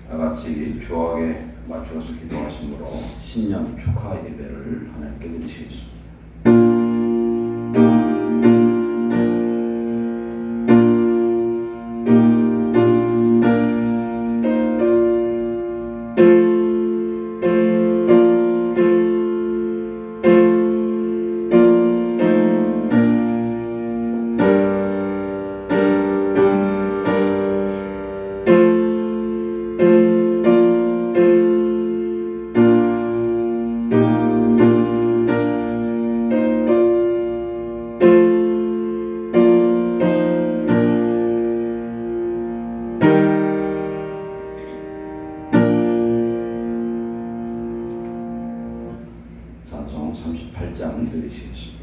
다같이 주악에 맞춰서 기도하심으로 신년 축하 예배를 하나님께 드리시겠습니다. 찬송 38장 드리시겠습니다.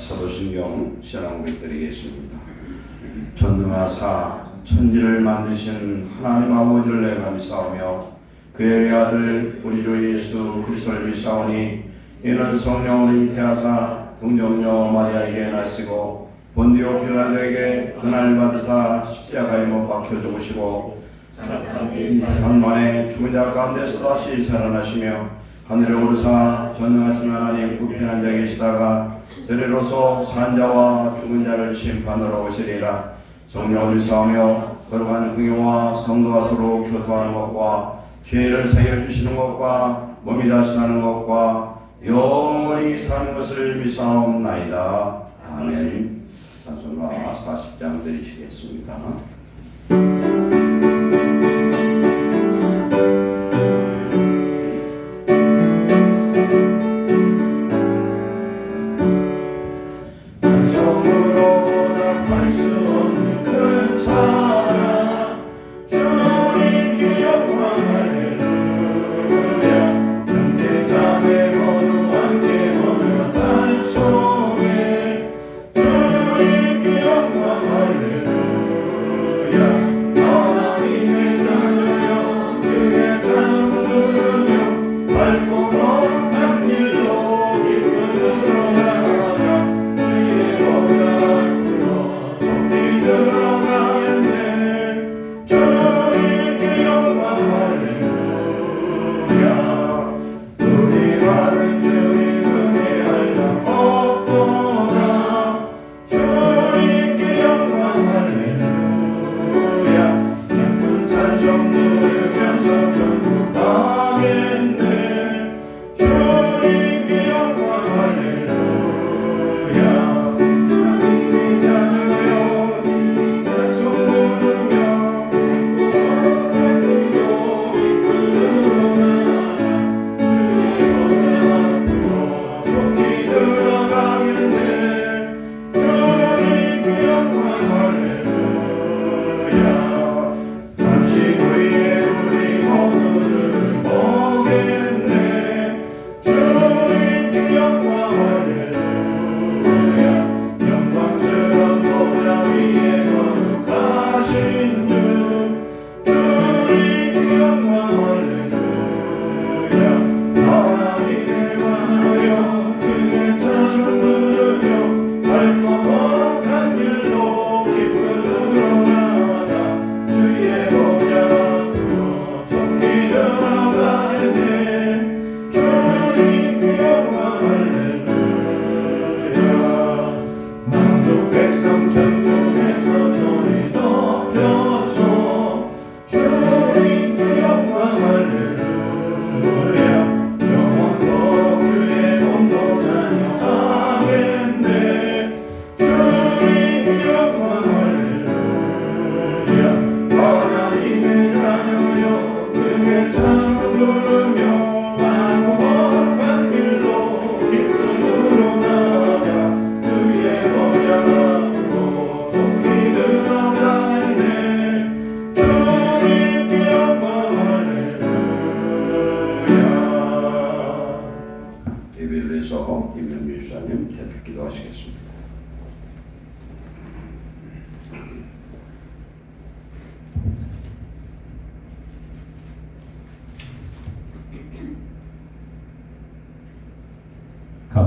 사도신경 시간을 드리겠습니다. 전능하사 천지를 만드신 하나님 아버지를 내가 믿사오며 그의 아들 우리 주 예수 그리스도를 믿사오니 이는 성령으로 잉태하사 동정녀 마리아에게 나시고 본디오 빌라도에게 고난을 받으사 십자가에 못 박혀 죽으시고 3일 만에 죽은 자 가운데서 다시 살아나시며 하늘에 오르사 전능하신 하나님 우편한 자에 계시다가 저리로서 산 자와 죽은 자를 심판하러 오시리라. 성령을 믿사오며 거룩한 긍휼과 성도가 서로 교통하는 것과 죄를 사겨 주시는 것과 몸이 다시 사는 것과 영원히 사는 것을 믿사옵나이다. 아멘. 찬송가 40장 드리시겠습니다. 할렐루야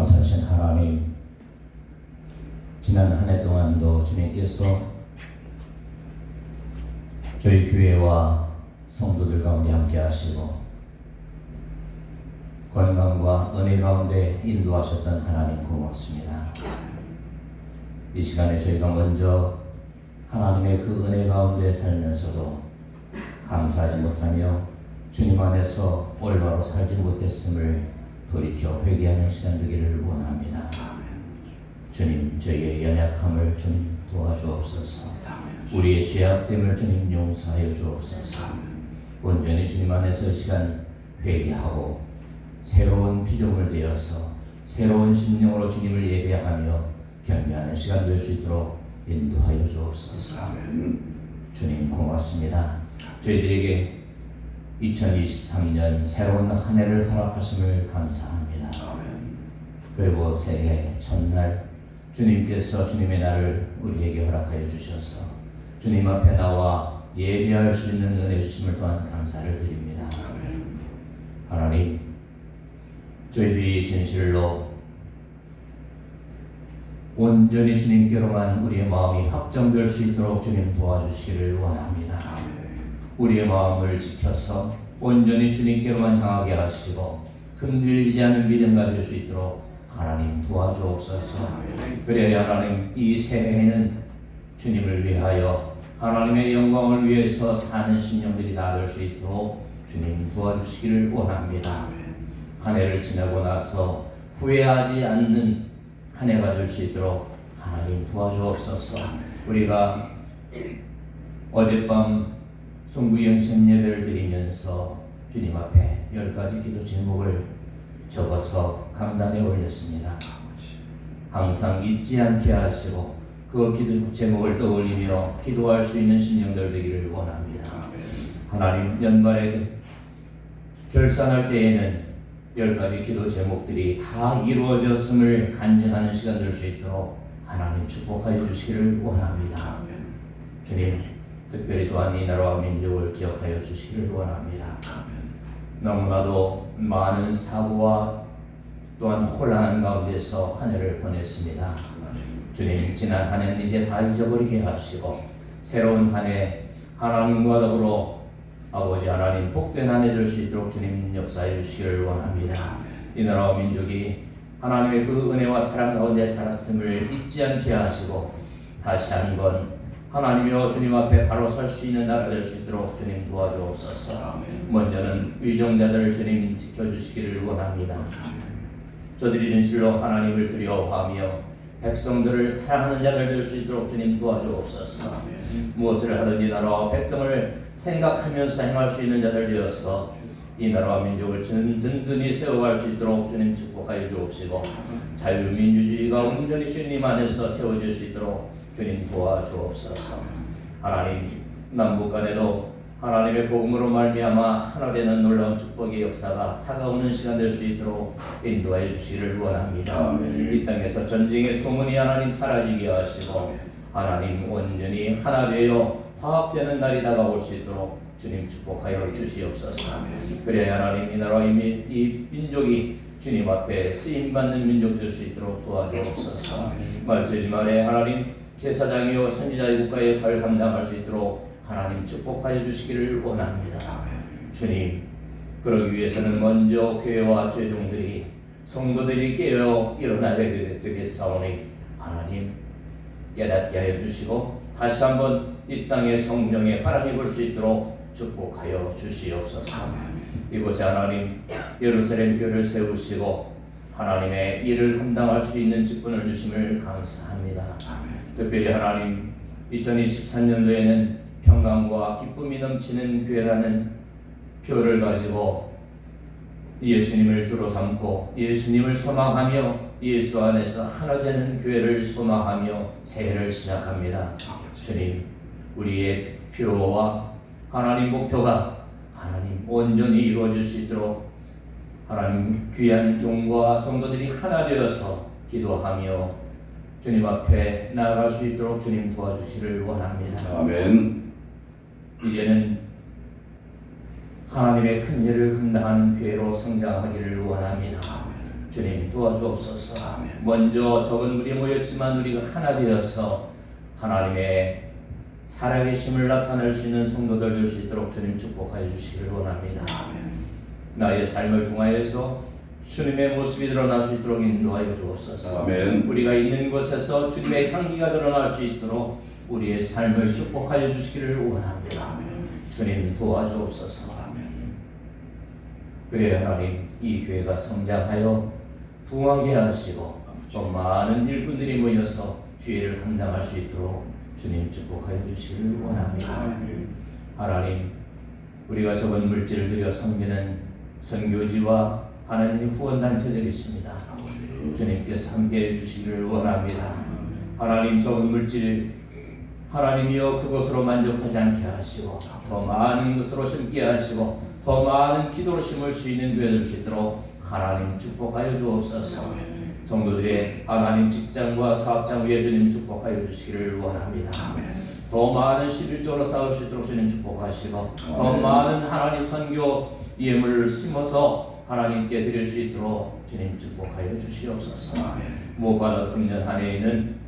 광사신 하나님, 지난 한 해 동안도 주님께서 저희 교회와 성도들 가운데 함께 하시고 건강과 은혜 가운데 인도하셨던 하나님 고맙습니다. 이 시간에 저희가 먼저 하나님의 그 은혜 가운데 살면서도 감사하지 못하며 주님 안에서 올바로 살지 못했음을 돌이켜 회개하는 시간 되기를 원합니다. 주님, 저희의 연약함을 주님 도와주옵소서. 우리의 죄악됨을 주님 용서하여 주옵소서. 온전히 주님 안에서 이 시간 회개하고 새로운 피조물 되어서 새로운 심령으로 주님을 예배하며 경배하는 시간 될 수 있도록 인도하여 주옵소서. 주님 고맙습니다. 저희들에게 2023년 새로운 한 해를 허락하심을 감사합니다. 그리고 새해 첫날 주님께서 주님의 날을 우리에게 허락하여 주셔서 주님 앞에 나와 예배할 수 있는 은혜 주심을 또한 감사를 드립니다. 하나님, 저희들이 진실로 온전히 주님께로만 우리의 마음이 확정될 수 있도록 주님 도와주시기를 원합니다. 우리의 마음을 지켜서 온전히 주님께로만 향하게 하시고 흔들리지 않는 믿음 가질 수 있도록 하나님 도와주옵소서. 그래야 하나님 이 새해에는 주님을 위하여 하나님의 영광을 위해서 사는 심령들이 다 될 수 있도록 주님 도와주시기를 원합니다. 한 해를 지나고 나서 후회하지 않는 한 해가 될 수 있도록 하나님 도와주옵소서. 우리가 어젯밤 송구영신 예배를 드리면서 주님 앞에 10가지 기도 제목을 적어서 강단에 올렸습니다. 항상 잊지 않게 하시고 그 기도 제목을 떠올리며 기도할 수 있는 심령들 되기를 원합니다. 하나님, 연말에 결산할 때에는 10가지 기도 제목들이 다 이루어졌음을 간증하는 시간 될 수 있도록 하나님 축복하여 주시기를 원합니다. 주님, 특별히 또한 이 나라와 민족을 기억하여 주시기를 원합니다. 너무나도 많은 사고와 또한 혼란 가운데서 한 해를 보냈습니다. 주님, 지난 한 해는 이제 다 잊어버리게 하시고 새로운 한 해 하나님과 더불어 아버지 하나님 복된 한 해 될 수 있도록 주님 역사해 주시기를 원합니다. 이 나라와 민족이 하나님의 그 은혜와 사랑 가운데 살았음을 잊지 않게 하시고 다시 한번 하나님이여 주님 앞에 바로 설 수 있는 나라 될 수 있도록 주님 도와주옵소서. 먼저는 위정자들을 주님 지켜주시기를 원합니다. 저들이 진실로 하나님을 두려워하며 백성들을 사랑하는 자들 될 수 있도록 주님 도와주옵소서. 무엇을 하든지 나라와 백성을 생각하면서 행할 수 있는 자들 되어서 이 나라와 민족을 든든히 세워갈 수 있도록 주님 축복하여 주옵시고 자유민주주의가 온전히 주님 안에서 세워질 수 있도록 주님 도와주옵소서. 하나님, 남북 간에도 하나님의 복음으로 말미암아 하나 되는 놀라운 축복의 역사가 다가오는 시간 될 수 있도록 인도하여 주시기를 원합니다. 이 땅에서 전쟁의 소문이 하나님 사라지게 하시고 하나님 온전히 하나 되어 화합되는 날이 다가올 수 있도록 주님 축복하여 주시옵소서. 그래야 하나님 이 나라와 이 민족이 주님 앞에 쓰임받는 민족 될 수 있도록 도와주옵소서. 말세지 말에 하나님 제사장이요 선지자의 국가의 역할을 감당할 수 있도록 하나님 축복하여 주시기를 원합니다. 주님, 그러기 위해서는 먼저 교회와 죄종들이 성도들이 깨어 일어나야 되겠사오니 하나님 깨닫게 하여 주시고 다시 한번 이 땅의 성령의 바람이 불 수 있도록 축복하여 주시옵소서. 이곳에 하나님 예루살렘 교회를 세우시고 하나님의 일을 감당할 수 있는 직분을 주심을 감사합니다. 특별히 하나님 2023년도에는 평강과 기쁨이 넘치는 교회라는 표를 가지고 예수님을 주로 삼고 예수님을 소망하며 예수 안에서 하나 되는 교회를 소망하며 새해를 시작합니다. 주님, 우리의 표와 하나님 목표가 하나님 온전히 이루어질 수 있도록 하나님 귀한 종과 성도들이 하나 되어서 기도하며 주님 앞에 나아갈 수 있도록 주님 도와주시기를 원합니다. 아멘. 이제는 하나님의 큰 일을 감당하는 교회로 성장하기를 원합니다. 주님 도와주옵소서. 아멘. 먼저 적은 무리 모였지만 우리가 하나 되어서 하나님의 살아계심을 나타낼 수 있는 성도들 될 수 있도록 주님 축복하여 주시기를 원합니다. 아멘. 나의 삶을 통하여서 주님의 모습이 드러날 수 있도록 인도하여 주옵소서. 아멘. 우리가 있는 곳에서 주님의 향기가 드러날 수 있도록 우리의 삶을 축복하여 주시기를 원합니다. 아멘. 주님 도와주옵소서. 아멘. 그래 하나님, 이 교회가 성장하여 부흥하게 하시고 또 많은 일꾼들이 모여서 주의를 감당할 수 있도록 주님 축복하여 주시기를 원합니다. 하나님, 우리가 적은 물질을 들여 섬기는 선교지와 하나님 후원단체들이 있습니다. 주님께서 함께해 주시기를 원합니다. 하나님, 적은 물질 하나님이여 그것으로 만족하지 않게 하시고 더 많은 것으로 심게 하시고 더 많은 기도로 심을 수 있는 교회 될 수 있도록 하나님 축복하여 주옵소서. 성도들의 하나님 직장과 사업장 위에 주님 축복하여 주시기를 원합니다. 더 많은 11조로 쌓을 수 있도록 주님 축복하시고 더 많은 하나님 선교 예물을 심어서 하나님께 드릴 수 있도록 주님 축복하여 주시옵소서. 무엇보다 금년 한 해에는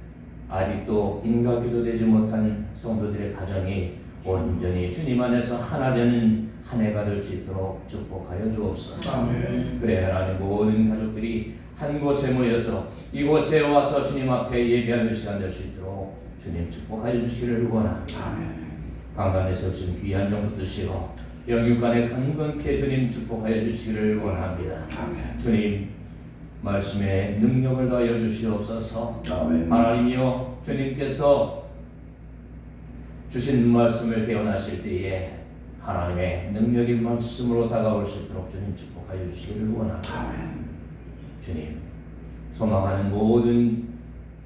아직도 인가기도 되지 못한 성도들의 가정이 온전히 주님 안에서 하나 되는 한 해가 될 수 있도록 축복하여 주옵소서. 그래 하나님, 모든 가족들이 한 곳에 모여서 이곳에 와서 주님 앞에 예배하는 시간 될 수 있도록 주님 축복하여 주시기를 원합니다. 강간에서 오신 귀한 정도 드시고 영육간에 강건케 주님 축복하여 주시기를 원합니다. 주님 말씀에 능력을 더하여 주시옵소서. 하나님이여, 주님께서 주신 말씀을 개원하실 때에 하나님의 능력인 말씀으로 다가올 수 있도록 주님 축복하여 주시기를 원합니다. 주님, 소망하는 모든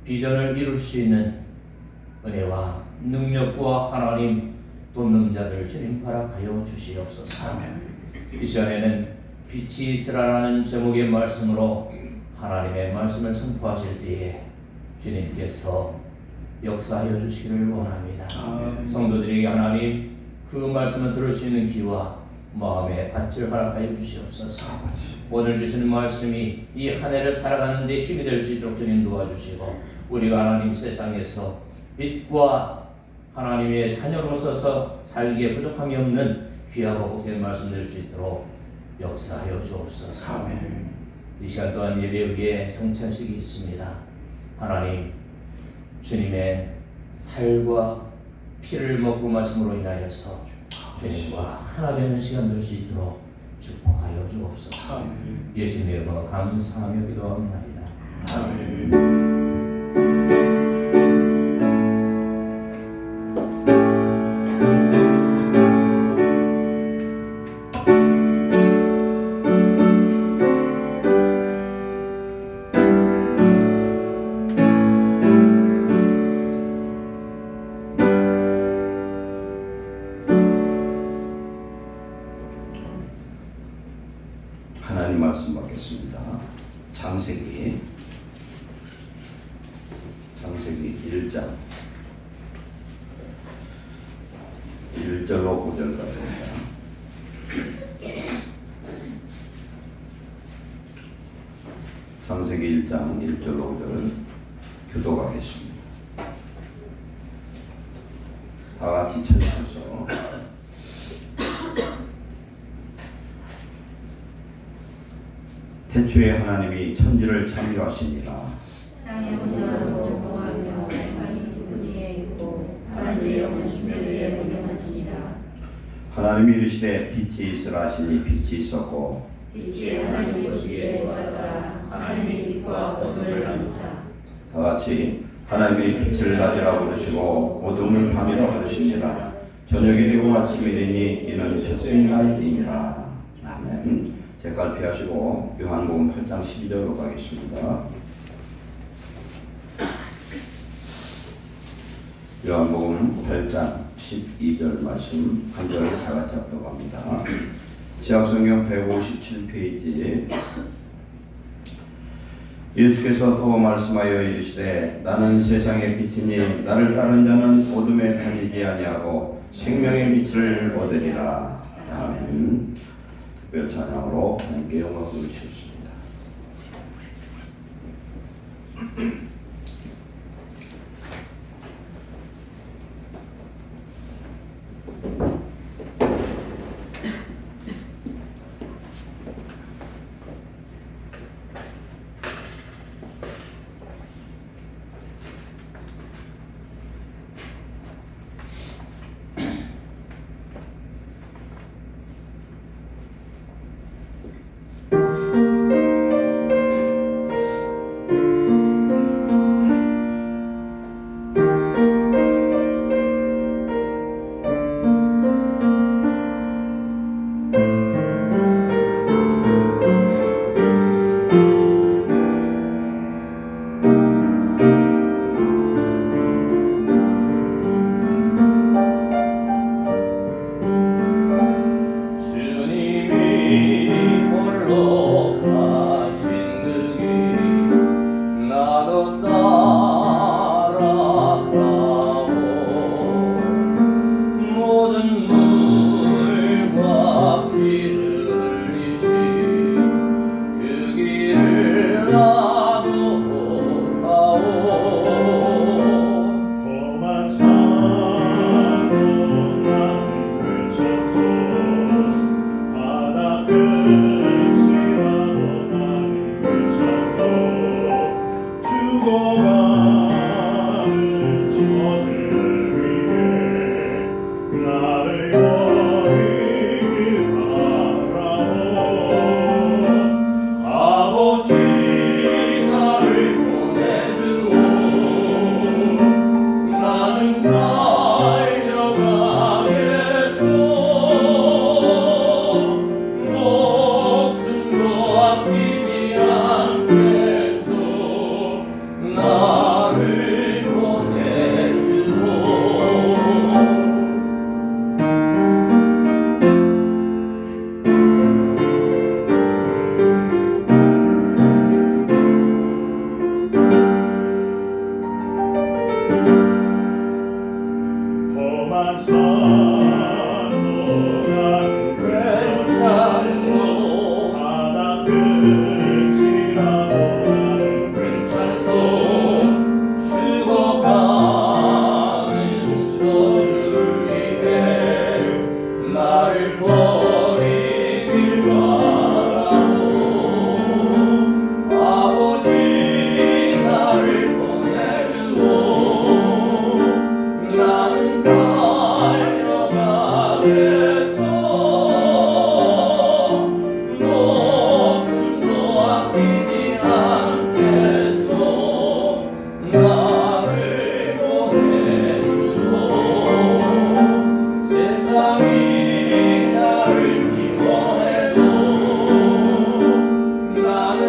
비전을 이룰 수 있는 은혜와 능력과 하나님 돕는 자들 주님 허락하여 주시옵소서. 이 시간에는 빛이 있으라라는 제목의 말씀으로 하나님의 말씀을 선포하실 때에 주님께서 역사하여 주시기를 원합니다. 성도들에게 하나님 그 말씀을 들을 수 있는 귀와 마음의 밭을 허락하여 주시옵소서. 오늘 주시는 말씀이 이 한 해를 살아가는 데 힘이 될 수 있도록 주님 도와주시고 우리가 하나님 세상에서 빛과 하나님의 자녀로서서 살기에 부족함이 없는 귀하고 복된 말씀 될 수 있도록 역사하여 주옵소서. 이 시간 또한 예배 위에 성찬식이 있습니다. 하나님, 주님의 살과 피를 먹고 마심으로 인하여서 주님과 하나 되는 시간 될 수 있도록 축복하여 주옵소서. 예수님의 이름으로 감사하며 기도합니다. 아멘. 하나님 말씀 받겠습니다. 창세기 1장 1절로 9절까지입니다. 창세기 1장 1절로 5절 교독하겠습니다. 다 같이 찾으셔서 태초에 하나님이 천지를 창조하시니라. 땅의 온전하고 공하며 땅이 깊은 이에 있고 하나님의 영은 수면 위에 운영하시니라. 하나님이 이르시되 빛이 있으라 하시니 빛이 있었고 빛이 하나님이 보시기에 좋았더라. 하나님이 빛과 어둠을 나누사. 다 같이 하나님이 빛을 낮이라고 부르시고 어둠을 밤이라고 부르시니라. 저녁이 되고 아침이 되니 이는 첫째 날이니라. 아멘. 색깔 피하시고 요한복음 8장 12절로 가겠습니다. 요한복음 8장 12절 말씀 한 절을 다 같이 합독합니다. 지약성경 157페이지. 예수께서 또 말씀하여 이르시되 나는 세상의 빛이니 나를 따르는 자는 어둠에 다니지 아니하고 생명의 빛을 얻으리라. 아멘. 특별 찬양으로 함께 영광 돌리시겠습니다. 주님이 홀로 가신 그 길 나도 따라가오 모든 물과 피를 흘리신 그 길을 나도 가오 험한 산도 나는 외쳤소 바다 끝이라도 나는 외쳤소 죽어가는 저들 위해 나를 버리길 바라오 아버지 나를 보내주오 나는 달려가겠소 목숨도 아끼지 않겠소 나를 보내주오 험한 산도 나는 괜찮소 바다 끝이라도 나는 괜찮소 죽어가는 저를 위해 나를 버리길 바라오 아버지 나를 보내주오 나는 달려가겠소 목숨도 아끼지 않겠소 나를 보내주오 세상이 나를 미워해도 나는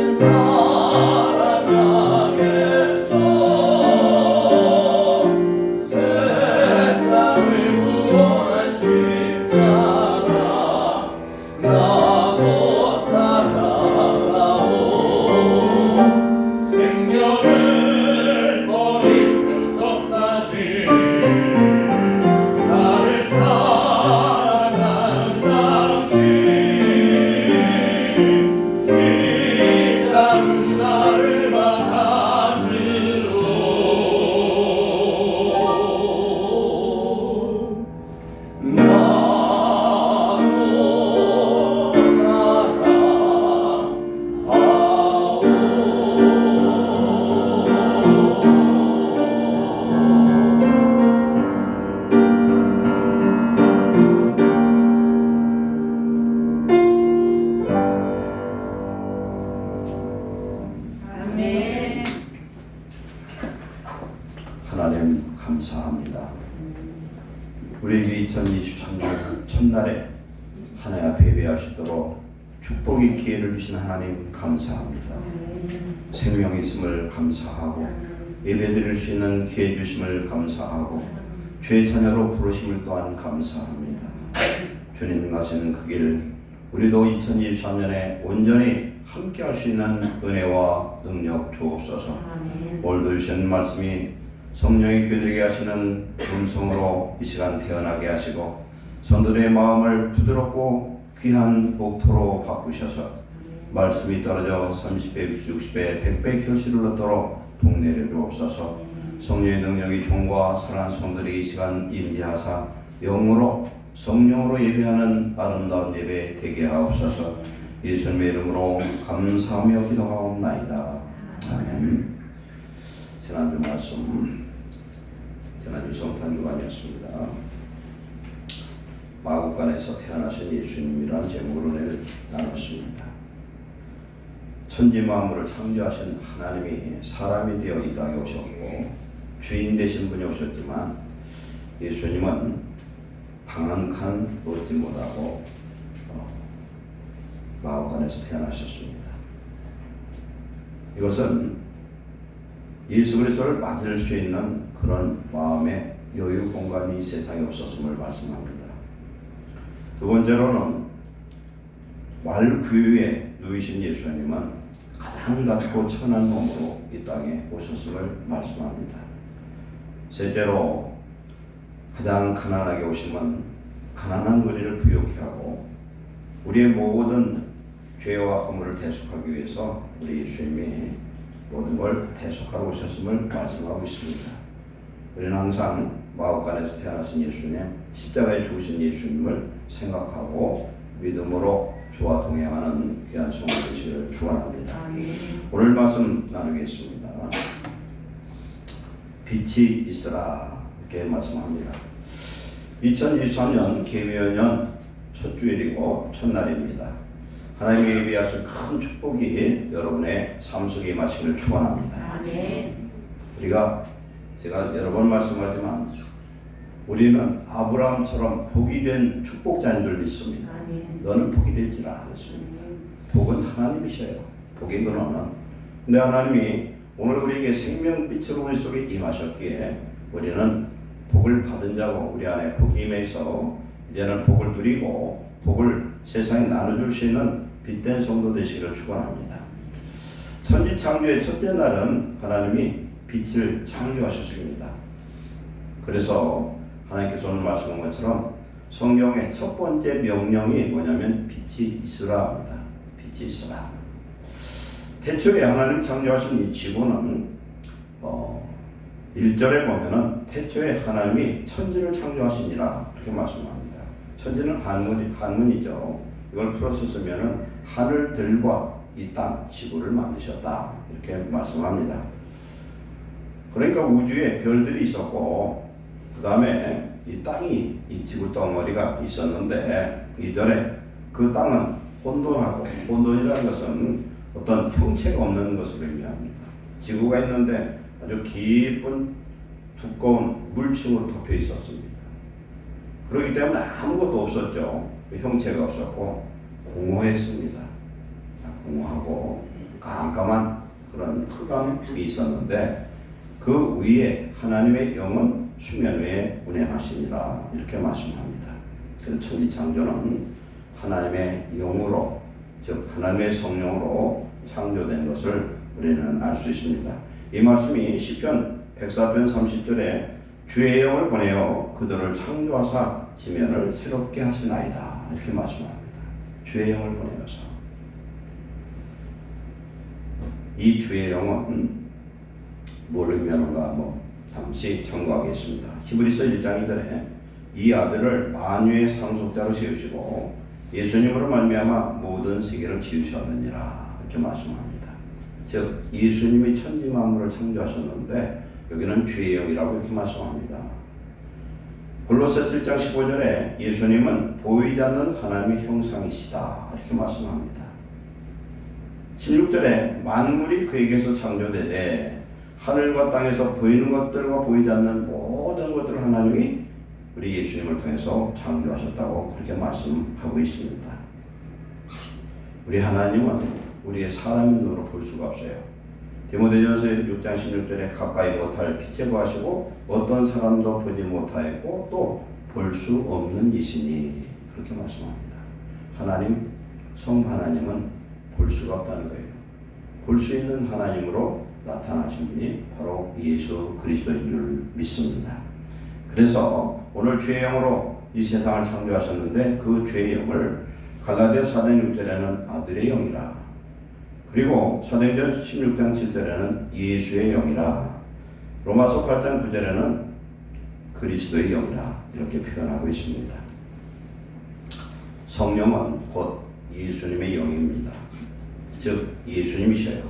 살아가겠소 세상을 구원한 십자가 나도 따라가오 생명을 버리는 속까지 나를 사랑하는 당신 이 작은 나를 받아주오 나도 아멘. 하나님 감사합니다. 우리 2023년 첫날에 하나님 앞에 예배할 축복의 기회를 주신 하나님 감사합니다. 생명이 있음을 감사하고 예배드릴 수 있는 기회 주심을 감사하고 주의 자녀로 부르심을 또한 감사합니다. 주님 가시는 그 길 우리도 2023년에 온전히 함께 할 수 있는 은혜와 능력 주옵소서. 오늘도 주신 말씀이 성령이 교들에게 하시는 음성으로 이 시간 태어나게 하시고 성도들의 마음을 부드럽고 귀한 목토로 바꾸셔서 말씀이 떨어져 30배, 60배, 100배 결실을 얻도록 복 내려 주옵소서. 성령의 능력이 종과 선한 성들이 이 시간 임재하사 영으로 성령으로 예배하는 아름다운 예배 되게 하옵소서. 예수님의 이름으로 감사하며 기도하옵나이다. 아멘. 지난주 말씀, 지난주 성탄주간이었습니다. 마구간에서 태어나신 예수님이라는 제목으로 나눴습니다. 천지 만물을 창조하신 하나님이 사람이 되어 이 땅에 오셨고 주인 되신 분이 오셨지만 예수님은 방 한 칸 얻지 못하고 마구간에서 태어나셨습니다. 이것은 예수 그리스도를 맞을 수 있는 그런 마음의 여유 공간이 세상에 없었음을 말씀합니다. 두 번째로는 말구유에 누이신 예수님은 가장 낮고 천한 몸으로 이 땅에 오셨음을 말씀합니다. 셋째로 가장 가난하게 오심은 가난한 우리를 부욕케 하고 우리의 모든 죄와 허물을 대속하기 위해서 우리 예수님이 모든 걸 대속하러 오셨음을 말씀하고 있습니다. 우리는 항상 마구간에서 태어나신 예수님, 십자가에 죽으신 예수님을 생각하고 믿음으로 주와 동행하는 귀한 성도 되시기를 축원합니다. 오늘 말씀 나누겠습니다. 빛이 있으라 이렇게 말씀합니다. 2023년 개묘년 첫 주일이고 첫날입니다. 하나님이 예비하신 큰 축복이 여러분의 삶 속에 임하시기를 축원합니다. 제가 여러 번 말씀하지만 우리는 아브라함처럼 복이 된 축복자인 줄 믿습니다. 너는 복이 될지라 했습니다. 복은 하나님이셔요. 복의 근원은. 근데 하나님이 오늘 우리에게 생명빛으로 우리 속에 임하셨기에 우리는 복을 받은 자고 우리 안에 복이 임해서 이제는 복을 누리고 복을 세상에 나눠줄 수 있는 빛된 성도 되시기를 축원합니다. 천지 창조의 첫째 날은 하나님이 빛을 창조하셨습니다. 그래서 하나님께서 오늘 말씀한 것처럼 성경의 첫 번째 명령이 뭐냐면 빛이 있으라 합니다. 빛이 있으라. 태초에 하나님 창조하신 이 지구는 1절에 보면은 태초에 하나님이 천지를 창조하시니라 이렇게 말씀합니다. 천지는 한문이죠. 이걸 풀어서 쓰면은 하늘들과 이 땅, 지구를 만드셨다 이렇게 말씀합니다. 그러니까 우주에 별들이 있었고 그 다음에 이 땅이 이 지구 덩어리가 있었는데 이전에 그 땅은 혼돈하고 혼돈이라는 것은 어떤 형체가 없는 것을 의미합니다. 지구가 있는데 아주 깊은 두꺼운 물층으로 덮여 있었습니다. 그렇기 때문에 아무것도 없었죠. 형체가 없었고 공허했습니다. 공허하고 깜깜한 그런 흑암이 있었는데 그 위에 하나님의 영은 수면 위에 운행하시니라 이렇게 말씀합니다. 그래서 천지 창조는 하나님의 영으로 즉 하나님의 성령으로 창조된 것을 우리는 알 수 있습니다. 이 말씀이 시편 104편 30절에 주의 영을 보내어 그들을 창조하사 지면을 새롭게 하시나이다 이렇게 말씀합니다. 주의 영을 보내어서 이 주의 영은 뭘 의미하는가 잠시 참고하겠습니다. 히브리서 1장 2절에 이 아들을 만유의 상속자로 세우시고 예수님으로 말미암아 모든 세계를 지으셨느니라 이렇게 말씀합니다. 즉 예수님이 천지 만물을 창조하셨는데 여기는 주의 영이라고 이렇게 말씀합니다. 골로새서 1장 15절에 예수님은 보이지 않는 하나님의 형상이시다 이렇게 말씀합니다. 16절에 만물이 그에게서 창조되되 하늘과 땅에서 보이는 것들과 보이지 않는 모든 것들을 하나님이 우리 예수님을 통해서 창조하셨다고 그렇게 말씀하고 있습니다. 우리 하나님은 우리의 사람의 눈으로 볼 수가 없어요. 디모데전서 6장 16절에 가까이 못할 빛에 거하시고 어떤 사람도 보지 못하였고 또 볼 수 없는 이시니 그렇게 말씀합니다. 하나님, 성 하나님은 볼 수가 없다는 거예요. 볼 수 있는 하나님으로 나타나신 분이 바로 예수 그리스도인 줄 믿습니다. 그래서 오늘 주의 영으로 이 세상을 창조하셨는데 그 주의 영을 갈라디아 4장 6절에는 아들의 영이라 그리고 사도행전 16장 7절에는 예수의 영이라, 로마서 8장 9절에는 그리스도의 영이라 이렇게 표현하고 있습니다. 성령은 곧 예수님의 영입니다. 즉 예수님이셔요.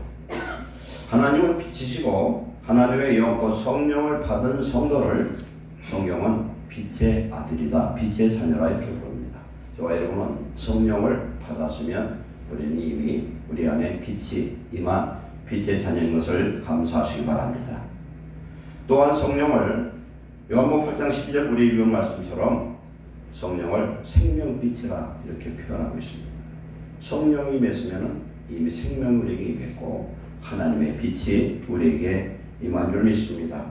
하나님은 빛이시고 하나님의 영 곧 성령을 받은 성도를 성경은 빛의 아들이다, 빛의 자녀라 이렇게 부릅니다. 저와 여러분은 성령을 받았으면 우리는 이미 우리 안에 빛이 임한 빛의 자녀인 것을 감사하시기 바랍니다. 또한 성령을 요한복음 8장 12절 우리 읽은 말씀처럼 성령을 생명빛이라 이렇게 표현하고 있습니다. 성령이 임했으면 이미 생명이 우리에게 임했고 하나님의 빛이 우리에게 임한 줄 믿습니다.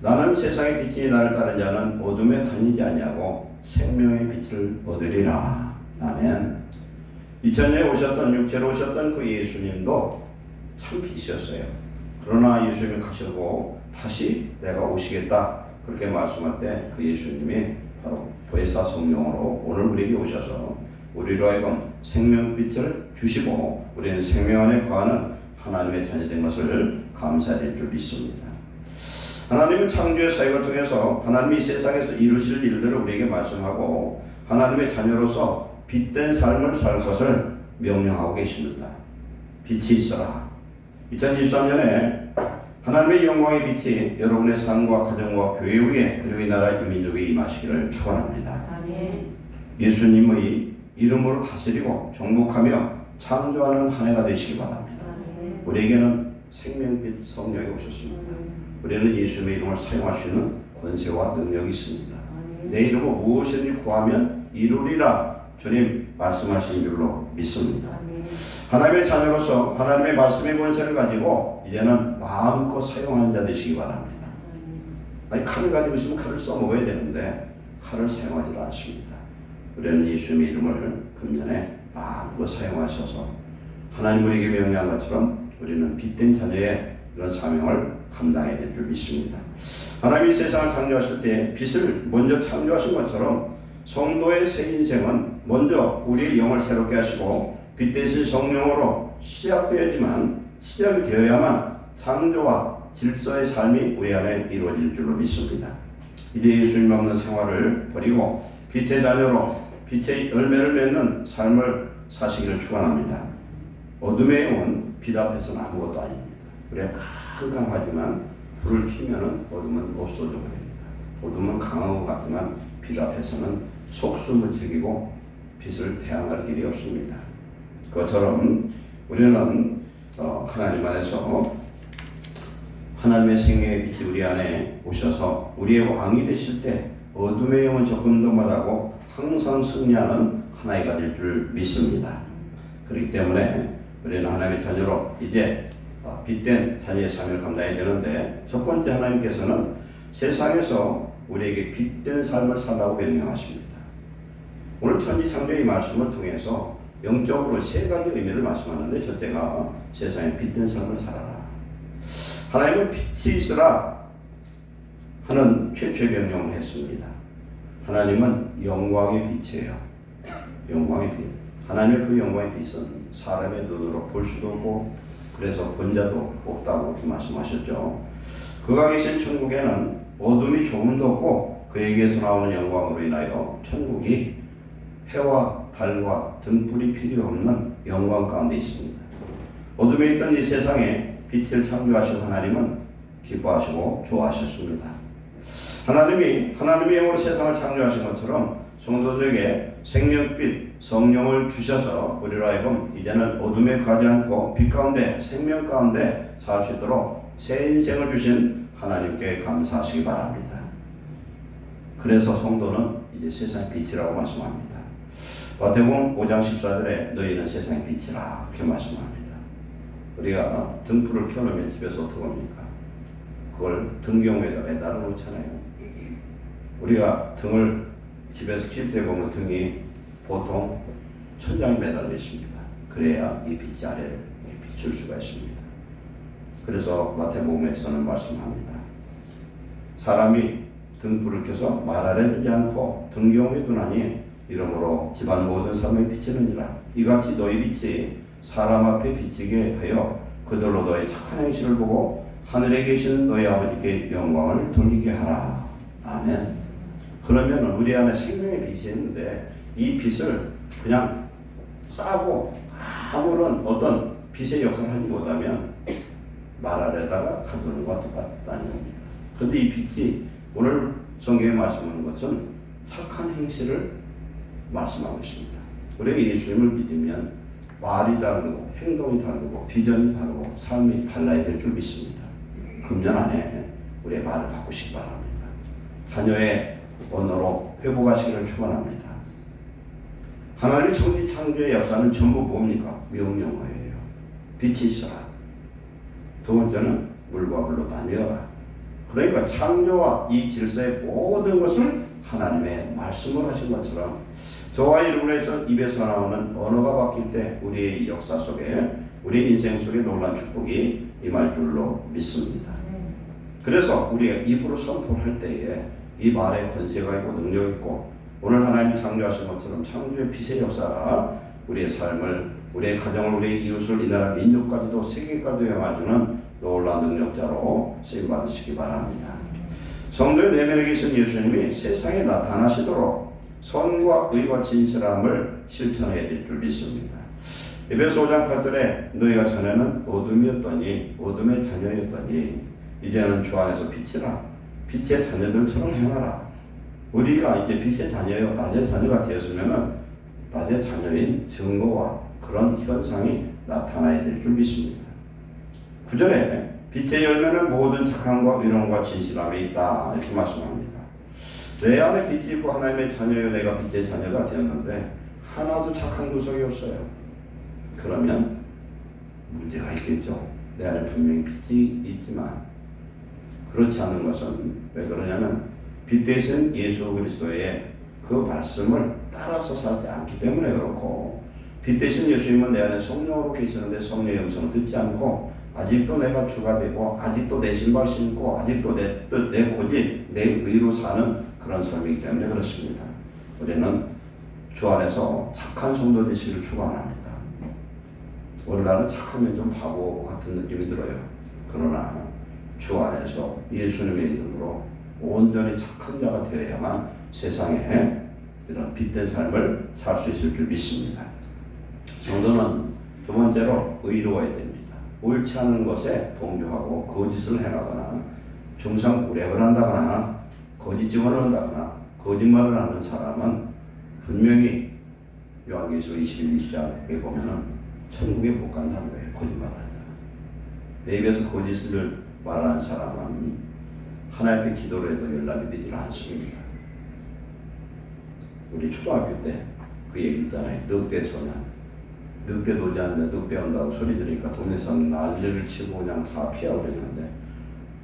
나는 세상의 빛이 나를 따른 자는 어둠에 다니지 아니하고 생명의 빛을 얻으리라. 아멘. 2000년에 오셨던 육체로 오셨던 그 예수님도 참 빛이었어요. 그러나 예수님이 가시고 다시 내가 오시겠다 그렇게 말씀할 때 그 예수님이 바로 보혜사 성령으로 오늘 우리에게 오셔서 우리로 하여금 생명빛을 주시고 우리는 생명 안에 거하는 하나님의 자녀된 것을 감사드릴 줄 믿습니다. 하나님은 창조의 사역을 통해서 하나님이 세상에서 이루실 일들을 우리에게 말씀하고 하나님의 자녀로서 빛된 삶을 살 것을 명령하고 계십니다. 빛이 있어라. 2023년에 하나님의 영광의 빛이 여러분의 삶과 가정과 교회 위에 그리고 이 나라의 민족에 임하시기를 축원합니다. 아멘. 예수님의 이름으로 다스리고 정복하며 창조하는 한 해가 되시기 바랍니다. 아멘. 우리에게는 생명빛 성령이 오셨습니다. 우리는 예수님의 이름을 사용할 수 있는 권세와 능력이 있습니다. 내 이름으로 무엇이든지 구하면 이루리라 주님 말씀하신 줄로 믿습니다. 하나님의 자녀로서 하나님의 말씀의 권세를 가지고 이제는 마음껏 사용하는 자 되시기 바랍니다. 아니 칼을 가지고 있으면 칼을 써먹어야 되는데 칼을 사용하지 않습니다. 우리는 예수님의 이름을 금년에 마음껏 사용하셔서 하나님 우리에게 명령한 것처럼 우리는 빛된 자녀의 이런 사명을 감당해야 될 줄 믿습니다. 하나님이 세상을 창조하실 때 빛을 먼저 창조하신 것처럼 성도의 새 인생은 먼저 우리의 영을 새롭게 하시고 빛 대신 성령으로 시작되어야지만 시작이 되어야만 창조와 질서의 삶이 우리 안에 이루어질 줄로 믿습니다. 이제 예수님 없는 생활을 버리고 빛의 자녀로 빛의 열매를 맺는 삶을 사시기를 축원합니다. 어둠의 영은 빛 앞에서는 아무것도 아닙니다. 우리가 깜깜하지만 불을 켜면은 어둠은 없어져 버립니다. 어둠은 강한 것 같지만 빛 앞에서는 속숨을 새기고 빛을 대항할 길이 없습니다. 그것처럼 우리는 하나님 안에서 하나님의 생명의 빛이 우리 안에 오셔서 우리의 왕이 되실 때 어둠의 영은 조금도 못하고 항상 승리하는 하나이가 될 줄 믿습니다. 그렇기 때문에 우리는 하나님의 자녀로 이제 빛된 자녀의 삶을 감당해야 되는데 첫 번째 하나님께서는 세상에서 우리에게 빛된 삶을 살라고 명령하십니다. 오늘 천지창조의 말씀을 통해서 영적으로 세 가지 의미를 말씀하는데 첫째가 세상에 빛된 삶을 살아라. 하나님은 빛이 있으라 하는 최초의 명령을 했습니다. 하나님은 영광의 빛이에요. 영광의 빛. 하나님의 그 영광의 빛은 사람의 눈으로 볼 수도 없고 그래서 본 자도 없다고 이렇게 말씀하셨죠. 그가 계신 천국에는 어둠이 조금도 없고 그에게서 나오는 영광으로 인하여 천국이 해와 달과 등불이 필요 없는 영광 가운데 있습니다. 어둠에 있던 이 세상에 빛을 창조하신 하나님은 기뻐하시고 좋아하셨습니다. 하나님이 하나님의 영으로 세상을 창조하신 것처럼 성도들에게 생명빛 성령을 주셔서 우리로 하여금 이제는 어둠에 가지 않고 빛 가운데 생명 가운데 살 수 있도록 새 인생을 주신 하나님께 감사하시기 바랍니다. 그래서 성도는 이제 세상의 빛이라고 말씀합니다. 마태복음 5장 14절에 너희는 세상의 빛이라 그렇게 말씀합니다. 우리가 등불을 켜놓으면 집에서 어떻게 합니까? 그걸 등경에다 매달아 놓잖아요. 우리가 등을 집에서 킬 때 보면 등이 보통 천장에 매달려 있습니다. 그래야 이 빛이 아래를 비출 수가 있습니다. 그래서 마태복음에서는 말씀합니다. 사람이 등불을 켜서 말 아래 두지 않고 등경에 두나니 이러므로 집안 모든 사람의 빛이느니라. 이같이 너희 빛이 사람 앞에 비치게 하여 그들로 너의 착한 행실을 보고 하늘에 계시는 너희 아버지께 영광을 돌리게 하라. 아멘. 그러면 우리 안에 생명의 빛이 있는데 이 빛을 그냥 싸고 아무런 어떤 빛의 역할을 하지 못하면 말 아래다가 가두는 것과 똑같다는 겁니다. 그런데 이 빛이 오늘 성경에 말씀하는 것은 착한 행실을 말씀하고 있습니다. 우리가 예수님을 믿으면 말이 다르고 행동이 다르고 비전이 다르고 삶이 달라야 될 줄 믿습니다. 금년 안에 우리의 말을 바꾸시기 바랍니다. 자녀의 언어로 회복하시기를 축원합니다. 하나님의 천지 창조의 역사는 전부 뭡니까? 명령어예요. 빛이 있어라. 두 번째는 물과 불로 나뉘어라. 그러니까 창조와 이 질서의 모든 것을 하나님의 말씀을 하신 것처럼 저와 여러분의 입에서 나오는 언어가 바뀔 때 우리의 역사 속에 우리 인생 속에 놀란 축복이 임할 줄로 믿습니다. 그래서 우리가 입으로 선포할 때에 이 말에 권세가 있고 능력이 있고 오늘 하나님이 창조하신 것처럼 창조의 빛의 역사가 우리의 삶을, 우리의 가정을, 우리의 이웃을, 이 나라 민족까지도 세계까지도 영화주는 놀라운 능력자로 쓰임받으시기 바랍니다. 성도의 내면에 계신 예수님이 세상에 나타나시도록 선과 의와 진실함을 실천해야 될 줄 믿습니다. 에베소 5장 8절에 너희가 전에는 어둠이었더니 어둠의 자녀였더니 이제는 주 안에서 빛이라 빛의 자녀들처럼 행하라. 우리가 이제 빛의 자녀요 낮의 자녀가 되었으면은 낮의 자녀인 증거와 그런 현상이 나타나야 될 줄 믿습니다. 9절에 빛의 열매는 모든 착함과 의로움과 진실함에 있다 이렇게 말씀합니다. 내 안에 빛이 있고 하나님의 자녀요 내가 빛의 자녀가 되었는데 하나도 착한 구석이 없어요. 그러면 문제가 있겠죠. 내 안에 분명히 빛이 있지만 그렇지 않은 것은 왜 그러냐면 빛 대신 예수 그리스도의 그 말씀을 따라서 살지 않기 때문에 그렇고 빛 대신 예수님은 내 안에 성령으로 계시는데 성령의 음성을 듣지 않고 아직도 내가 주가 되고 아직도 내 신발 신고 아직도 내 뜻, 내 고집, 내 의로 사는 그런 삶이기 때문에 그렇습니다. 우리는 주 안에서 착한 성도 되시기를 축원합니다. 오늘날은 착하면 좀 바보 같은 느낌이 들어요. 그러나 주 안에서 예수님의 이름으로 온전히 착한 자가 되어야만 세상에 이런 빛된 삶을 살 수 있을 줄 믿습니다. 성도는 두 번째로 의로워야 됩니다. 옳지 않은 것에 동조하고 거짓을 행하거나 중상부략을 한다거나 거짓 증언을 한다거나 거짓말을 하는 사람은 분명히 요한계시록 21장에 보면은 천국에 못 간다는 거예요. 거짓말을 하잖아. 내 입에서 거짓을 말하는 사람은 하나님 앞에 기도를 해도 연락이 되질 않습니다. 우리 초등학교 때 그 얘기 있잖아요. 늑대 소년. 늑대 노지 않는데 늑대 온다고 소리 지르니까 동네 사람 난리를 치고 그냥 다 피하고 그랬는데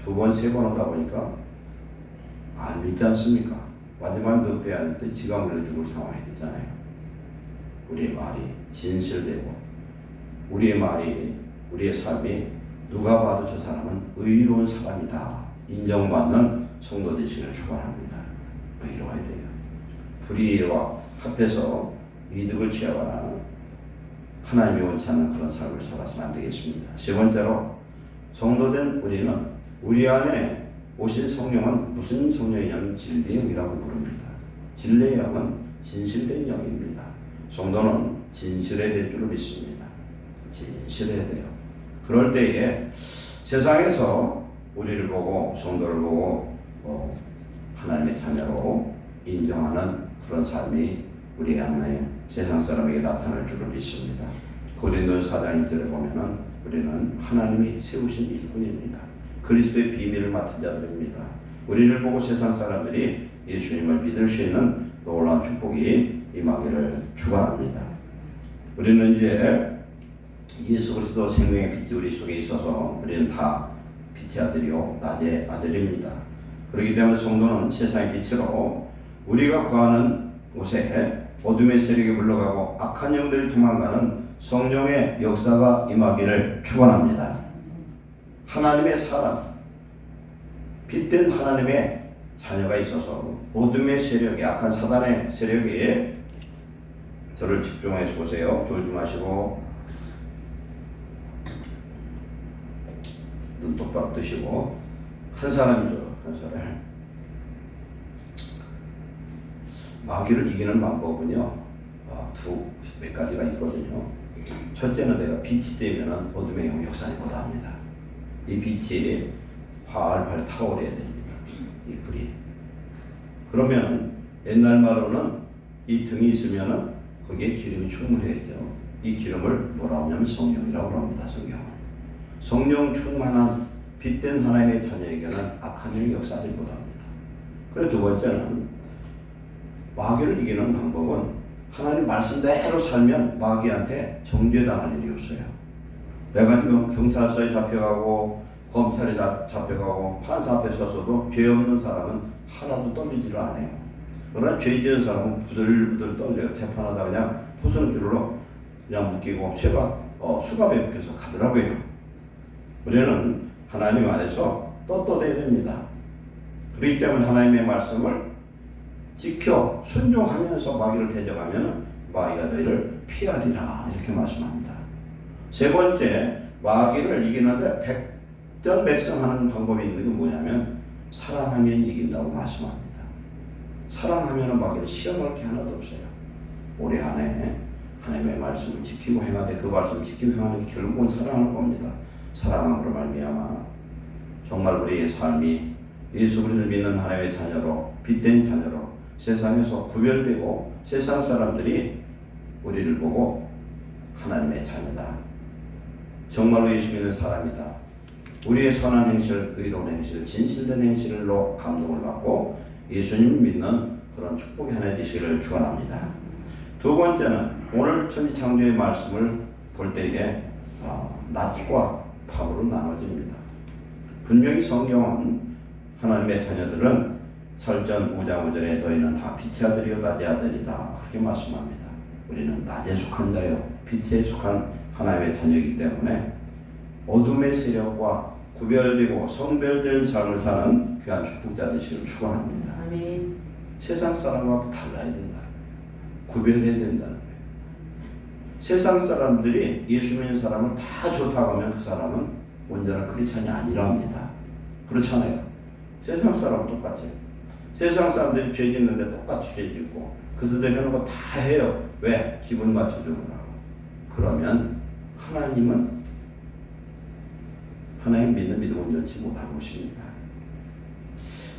두 번, 세 번 오다 보니까 안 믿지 않습니까? 마지막 늑대한테 지가 물려 죽을 상황이 되잖아요. 우리의 말이 진실되고 우리의 말이, 우리의 삶이 누가 봐도 저 사람은 의로운 사람이다 인정받는 성도 되시기를 축원합니다. 의로워야 돼요. 불의와 합해서 이득을 취하거나 하나님이 원치 않는 그런 삶을 살아서는 안 되겠습니다. 세 번째로 성도된 우리는 우리 안에 오신 성령은 무슨 성령이냐면 진리의 영이라고 부릅니다. 진리의 영은 진실된 영입니다. 성도는 진실해야 될 줄로 믿습니다. 진실해야 돼요. 그럴 때에 세상에서 우리를 보고 성도를 보고 하나님의 자녀로 인정하는 그런 삶이 우리 안에 세상 사람에게 나타날 줄로 믿습니다. 고린도서 4장 1절에 보면은 우리는 하나님이 세우신 일꾼입니다. 그리스도의 비밀을 맡은 자들입니다. 우리를 보고 세상 사람들이 예수님을 믿을 수 있는 놀라운 축복이 임하기를 축원합니다. 우리는 이제 예수 그리스도 생명의 빛이 우리 속에 있어서 우리는 다 빛의 아들이요 낮의 아들입니다. 그렇기 때문에 성도는 세상의 빛으로 우리가 거하는 곳에 어둠의 세력이 물러가고 악한 영들이 도망가는 성령의 역사가 임하기를 축원합니다. 하나님의 사람, 빛된 하나님의 자녀가 있어서 어둠의 세력이, 악한 사단의 세력이 저를 집중해서 보세요. 졸지 마시고 눈 똑바로 뜨시고 한 사람이죠. 한 사람. 마귀를 이기는 방법은요. 몇 가지가 있거든요. 첫째는 내가 빛이 되면 어둠의 영이 역사를 못합니다. 이 빛이 활활 타오르야 됩니다. 이 불이. 그러면 옛날 말로는 이 등이 있으면은 거기에 기름이 충분해야죠. 이 기름을 뭐라고 하냐면 성령이라고 합니다. 성령 충만한 빛된 하나님의 자녀에게는 악한 영이 역사하지 못합니다. 그리고 두 번째는 마귀를 이기는 방법은 하나님 말씀대로 살면 마귀한테 정죄당할 일이 없어요. 내가 지금 경찰서에 잡혀가고 검찰에 잡혀가고 판사 앞에 섰어도 죄 없는 사람은 하나도 떨리지를 않아요. 그러나 죄 지은 사람은 부들부들 떨려요. 재판하다 그냥 포선줄로 그냥 묶이고 수갑에 묶여서 가더라고요. 우리는 하나님 안에서 떳떳해야 됩니다. 그렇기 때문에 하나님의 말씀을 지켜 순종하면서 마귀를 대적하면 마귀가 너희를 피하리라 이렇게 말씀합니다. 세 번째, 마귀를 이기는데 백전백승하는 방법이 있는 게 뭐냐면 사랑하면 이긴다고 말씀합니다. 사랑하면 마귀를 시험할 게 하나도 없어요. 올해 안에 하나님의 말씀을 지키고 행하되 그 말씀을 지키고 행하는 게 결국은 사랑하는 겁니다. 사랑함으로 말미암아 정말 우리의 삶이 예수 그리스도를 믿는 하나님의 자녀로 빛된 자녀로 세상에서 구별되고 세상 사람들이 우리를 보고 하나님의 자녀다. 정말로 예수 믿는 사람이다. 우리의 선한 행실, 의로운 행실, 진실된 행실로 감동을 받고 예수님 믿는 그런 축복의 하나님 되시기를 축원합니다. 두 번째는 오늘 천지창조의 말씀을 볼 때에 낮과 밤으로 나눠집니다. 분명히 성경은 하나님의 자녀들은 설전 5장 5절에 너희는 다 빛의 아들이요 낮의 아들이다 그렇게 말씀합니다. 우리는 낮에 속한 자요 빛에 속한 하나님의 자녀이기 때문에 어둠의 세력과 구별되고 성별된 삶을 사는 귀한 축복자 되시기를 축원합니다. 아멘. 세상 사람과 달라야 된다는 거예요. 구별해야 된다는 거예요. 세상 사람들이 예수 믿는 사람을 다 좋다고 하면 그 사람은 온전한 크리스찬이 아니랍니다. 그렇잖아요. 세상 사람은 똑같이. 세상 사람들이 죄 짓는데 똑같이 죄 짓고 그들이 하는 거 다 해요. 왜? 기분 맞춰주느라고. 그러면 하나님 믿는 믿음을 연치 못한 것입니다.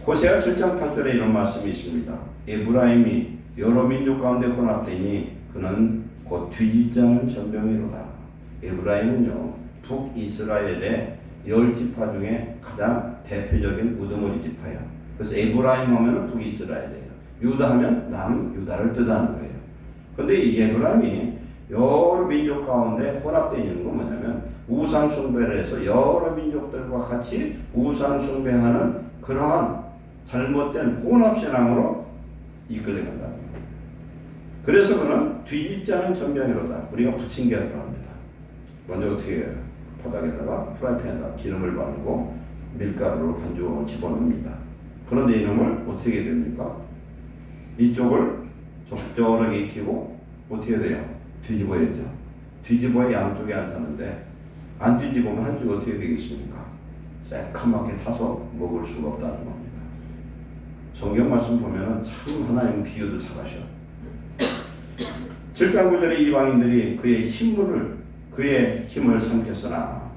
호세아 7장 8절에 이런 말씀이 있습니다. 에브라임이 여러 민족 가운데 혼합되니 그는 곧 뒤집자는 전병이로다. 에브라임은요 북이스라엘의 10지파 중에 가장 대표적인 우두머리 지파예요. 그래서 에브라임 하면 북이스라엘이에요. 유다 하면 남유다를 뜻하는 거예요. 근데 이 에브라임이 여러 민족 가운데 혼합되어 있는 건 뭐냐면 우상 숭배를 해서 여러 민족들과 같이 우상 숭배하는 그러한 잘못된 혼합신앙으로 이끌려간다는 거예요. 그래서 그는 뒤집지 않은 전병이로다. 우리가 부침개라고 합니다. 먼저 어떻게 해요? 바닥에다가 프라이팬에다가 기름을 바르고 밀가루로 반죽을 집어넣습니다. 그런데 이놈을 어떻게 해야 됩니까? 이쪽을 적절하게 익히고 어떻게 해야 돼요? 뒤집어야죠. 뒤집어야 양쪽에 안 타는데 안 뒤집으면 한쪽이 어떻게 되겠습니까? 새카맣게 타서 먹을 수가 없다는 겁니다. 성경 말씀 보면은 참 하나님 비유도 잘하셔. 7장 9절에 이방인들이 그의 힘을 삼켰으나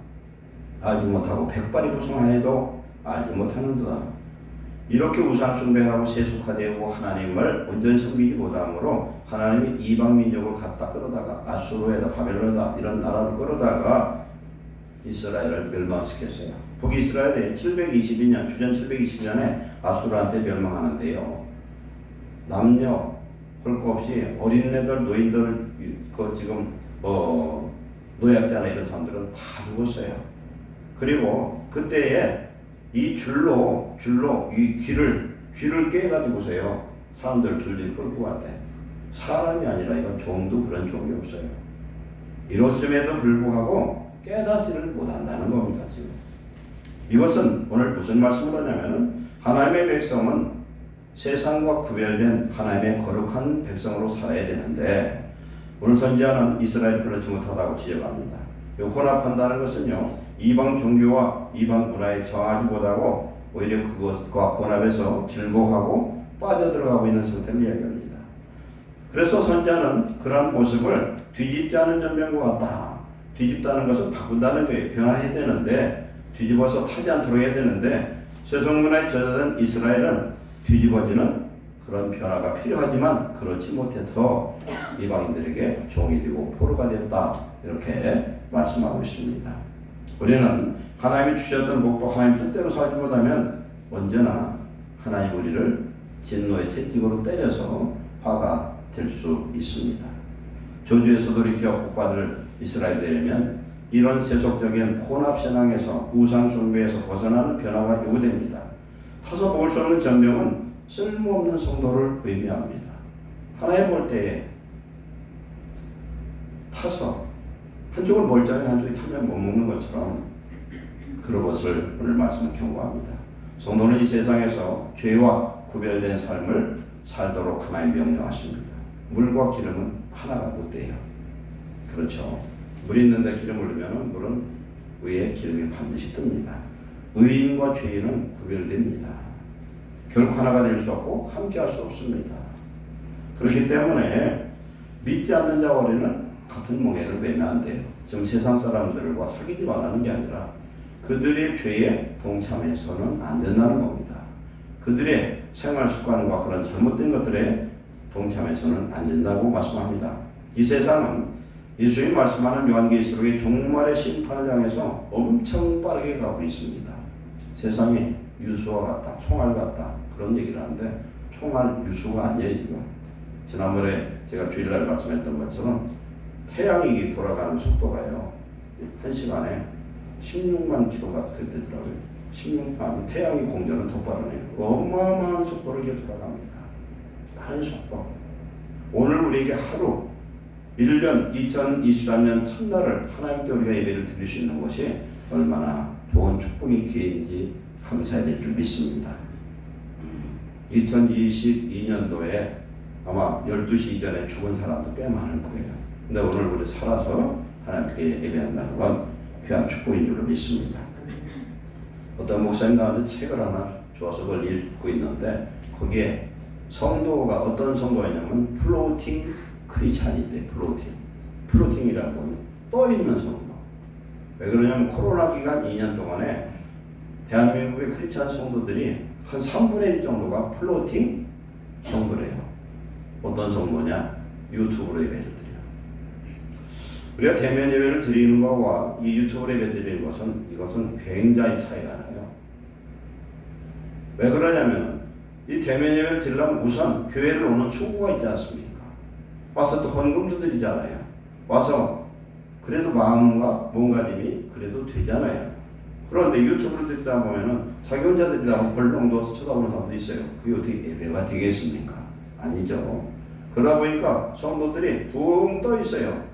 알지 못하고 백발이 부성하여도 알지 못하는도다. 이렇게 우상 숭배하고 세속화되고 하나님을 온전히 섬기지 못함으로 하나님이 이방 민족을 갖다 끌어다가 아수르에다 바벨론에다 이런 나라를 끌어다가 이스라엘을 멸망시켰어요. 북이스라엘이 722년 주전 722년에 아수르한테 멸망하는데요. 남녀 할 거 없이 어린애들 노인들 지금 노약자나 이런 사람들은 다 죽었어요. 그리고 그때에 이 줄로 이 귀를 깨가지고서요 사람들 줄을 끌고 왔대. 사람이 아니라 이건 종도 그런 종이 없어요. 이렇음에도 불구하고 깨닫지를 못한다는 겁니다. 지금 이것은 오늘 무슨 말씀을 하냐면은 하나님의 백성은 세상과 구별된 하나님의 거룩한 백성으로 살아야 되는데 오늘 선지자는 이스라엘이 그렇지 못하다고 지적합니다. 혼합한다는 것은요 이방 종교와 이방 문화에 저하지 못하고 오히려 그것과 혼합해서 즐거워하고 빠져들어가고 있는 상태를 이야기합니다. 그래서 선자는 그러한 모습을 뒤집지 않은 전병과 같다. 뒤집다는 것은 바꾼다는 거예요. 변화해야 되는데 뒤집어서 타지 않도록 해야 되는데 세속문화에 젖어든 이스라엘은 뒤집어지는 그런 변화가 필요하지만 그렇지 못해서 이방인들에게 종이 되고 포로가 되었다. 이렇게 말씀하고 있습니다. 우리는 하나님이 주셨던 복도 하나님 뜻대로 살지 못하면 언제나 하나님 우리를 진노의 채찍으로 때려서 화가 될 수 있습니다. 저주에서 돌이켜 복받을 이스라엘 되려면 이런 세속적인 혼합신앙에서 우상숭배에서 벗어나는 변화가 요구됩니다. 타서 볼 수 없는 전병은 쓸모없는 성도를 의미합니다. 하나님 볼 때에 타서 한쪽을 멀쩡히 한쪽이 타면 못 먹는 것처럼 그런 것을 오늘 말씀을 경고합니다. 성도는 이 세상에서 죄와 구별된 삶을 살도록 하나님 명령하십니다. 물과 기름은 하나가 못 돼요. 그렇죠. 물 있는데 기름을 넣으면 물은 위에 기름이 반드시 뜹니다. 의인과 죄인은 구별됩니다. 결코 하나가 될 수 없고 함께 할 수 없습니다. 그렇기 때문에 믿지 않는 자와 우리는 같은 멍에를 매면 안 돼요. 지금 세상 사람들과 사귀지 말라는 게 아니라 그들의 죄에 동참해서는 안 된다는 겁니다. 그들의 생활 습관과 그런 잘못된 것들에 동참해서는 안 된다고 말씀합니다. 이 세상은 예수님 말씀하는 요한계시록의 종말의 심판을 향해서 엄청 빠르게 가고 있습니다. 세상이 유수와 같다, 총알 같다 그런 얘기를 하는데 총알 유수가 아니에요. 지금 지난번에 제가 주일날 말씀했던 것처럼 태양이 돌아가는 속도가요 1시간에 16만 킬로가 그때더라고요. 16만 태양이 공전은 더 빠르네요. 어마어마한 속도로 이렇게 돌아갑니다. 빠른 속도. 오늘 우리에게 하루 1년 2023년 첫날을 하나님께 우리가 예배를 드릴 수 있는 것이 얼마나 좋은 축복의 기회인지 감사해야 될 줄 믿습니다. 2022년도에 아마 12시 이전에 죽은 사람도 꽤 많을 거예요. 근데 오늘 우리 살아서 하나님께 예배한다는 건 귀한 축복인 줄 믿습니다. 어떤 목사님 나한테 책을 하나 주어서 그걸 읽고 있는데 거기에 성도가 어떤 성도였냐면 플로팅 크리스찬인데 플로팅이라고 하면 떠 있는 성도. 왜 그러냐면 코로나 기간 2년 동안에 대한민국의 크리스찬 성도들이 한 3분의 1 정도가 플로팅 성도래요. 어떤 성도냐? 유튜브로 예배를 드려요. 우리가 대면 예배를 드리는 것과 이 유튜브로 예배 드리는 것은 이것은 굉장히 차이가 나요. 왜 그러냐면 이 대면 예배를 드리려면 우선 교회를 오는 수고가 있지 않습니까? 와서 또 헌금도 드리잖아요. 와서 그래도 마음과 몸가짐이 그래도 되잖아요. 그런데 유튜브를 듣다 보면은 자기 혼자 듣다 보면 벌렁 누워서 쳐다보는 사람도 있어요. 그게 어떻게 예배가 되겠습니까? 아니죠. 그러다 보니까 성도들이 붕 떠 있어요.